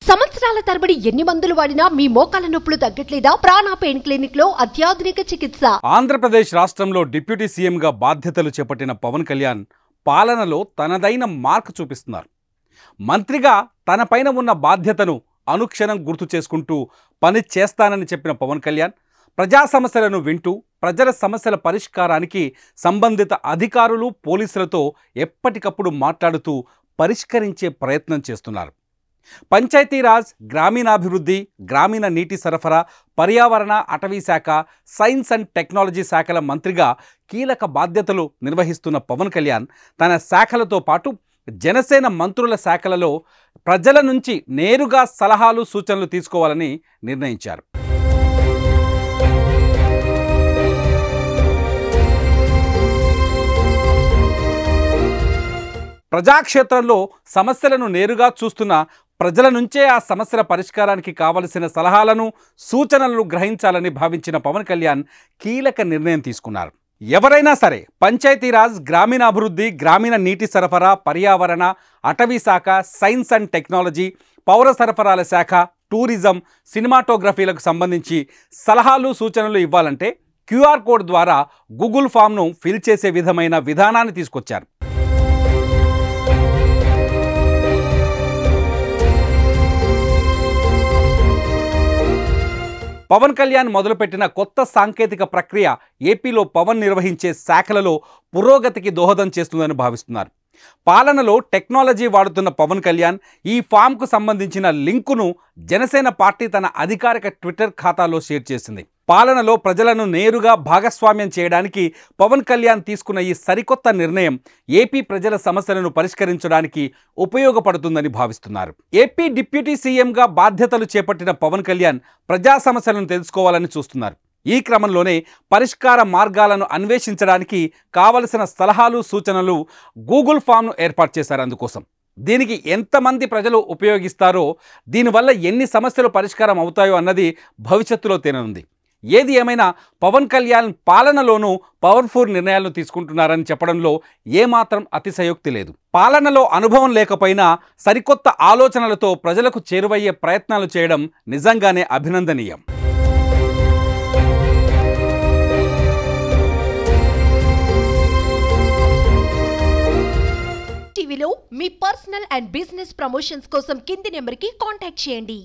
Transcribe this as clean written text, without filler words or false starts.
సంవత్సరాల తరబడి ఎన్ని మందులు వాడినా మీ మోకాల నొప్పులు తగ్గట్లేదా? ప్రాణ పెయిన్ క్లినిక్ లో అత్యాధునిక చికిత్స. ఆంధ్రప్రదేశ్ రాష్ట్రంలో డిప్యూటీ సీఎంగా బాధ్యతలు చేపట్టిన పవన్ కళ్యాణ్ పాలనలో తనదైన మార్క్ చూపిస్తున్నారు. మంత్రిగా తనపైన ఉన్న బాధ్యతను అనుక్షణం గుర్తు చేసుకుంటూ పని చేస్తానని చెప్పిన పవన్ కళ్యాణ్ ప్రజా సమస్యలను వింటూ ప్రజల సమస్యల పరిష్కారానికి సంబంధిత అధికారులు పోలీసులతో ఎప్పటికప్పుడు మాట్లాడుతూ పరిష్కరించే ప్రయత్నం చేస్తున్నారు. పంచాయతీరాజ్, గ్రామీణాభివృద్ధి, గ్రామీణ నీటి సరఫరా, పర్యావరణ, అటవీ శాఖ, సైన్స్ అండ్ టెక్నాలజీ శాఖల మంత్రిగా కీలక బాధ్యతలు నిర్వహిస్తున్న పవన్ కళ్యాణ్ తన శాఖలతో పాటు జనసేన మంత్రుల శాఖలలో ప్రజల నుంచి నేరుగా సలహాలు, సూచనలు తీసుకోవాలని నిర్ణయించారు. ప్రజాక్షేత్రంలో సమస్యలను నేరుగా చూస్తున్న ప్రజల నుంచే ఆ సమస్యల పరిష్కారానికి కావలసిన సలహాలను, సూచనలను గ్రహించాలని భావించిన పవన్ కళ్యాణ్ కీలక నిర్ణయం తీసుకున్నారు. ఎవరైనా సరే పంచాయతీరాజ్, గ్రామీణాభివృద్ధి, గ్రామీణ నీటి సరఫరా, పర్యావరణ, అటవీ శాఖ, సైన్స్ అండ్ టెక్నాలజీ, పౌర సరఫరాల శాఖ, టూరిజం, సినిమాటోగ్రఫీలకు సంబంధించి సలహాలు, సూచనలు ఇవ్వాలంటే క్యూఆర్ కోడ్ ద్వారా గూగుల్ ఫామ్ను ఫిల్ చేసే విధమైన విధానాన్ని తీసుకొచ్చారు. పవన్ కళ్యాణ్ మొదలుపెట్టిన కొత్త సాంకేతిక ప్రక్రియ ఏపీలో పవన్ నిర్వహించే శాఖలలో పురోగతికి దోహదం చేస్తుందని భావిస్తున్నారు. పాలనలో టెక్నాలజీ వాడుతున్న పవన్ కళ్యాణ్ ఈ ఫామ్కు సంబంధించిన లింకును జనసేన పార్టీ తన అధికారిక ట్విట్టర్ ఖాతాలో షేర్ చేసింది. పాలనలో ప్రజలను నేరుగా భాగస్వామ్యం చేయడానికి పవన్ కళ్యాణ్ తీసుకున్న ఈ సరికొత్త నిర్ణయం ఏపీ ప్రజల సమస్యలను పరిష్కరించడానికి ఉపయోగపడుతుందని భావిస్తున్నారు. ఏపీ డిప్యూటీ సీఎంగా బాధ్యతలు చేపట్టిన పవన్ కళ్యాణ్ ప్రజా సమస్యలను తెలుసుకోవాలని చూస్తున్నారు. ఈ క్రమంలోనే పరిష్కార మార్గాలను అన్వేషించడానికి కావలసిన సలహాలు, సూచనలు గూగుల్ ఫామ్ను ఏర్పాటు చేశారు. అందుకోసం దీనికి ఎంతమంది ప్రజలు ఉపయోగిస్తారో, దీనివల్ల ఎన్ని సమస్యలు పరిష్కారం అవుతాయో అన్నది భవిష్యత్తులో తేలనుంది. ఏది ఏమైనా పవన్ కళ్యాణ్ పాలనలోనూ పవర్ఫుల్ నిర్ణయాలను తీసుకుంటున్నారని చెప్పడంలో ఏమాత్రం అతిశయోక్తి లేదు. పాలనలో అనుభవం లేకపోయినా సరికొత్త ఆలోచనలతో ప్రజలకు చేరువయ్యే ప్రయత్నాలు చేయడం నిజంగానే అభినందనీయం. టీవీలో మీ పర్సనల్ అండ్ బిజినెస్ ప్రమోషన్స్ కోసం కింది నెంబర్కి కాంటాక్ట్ చేయండి.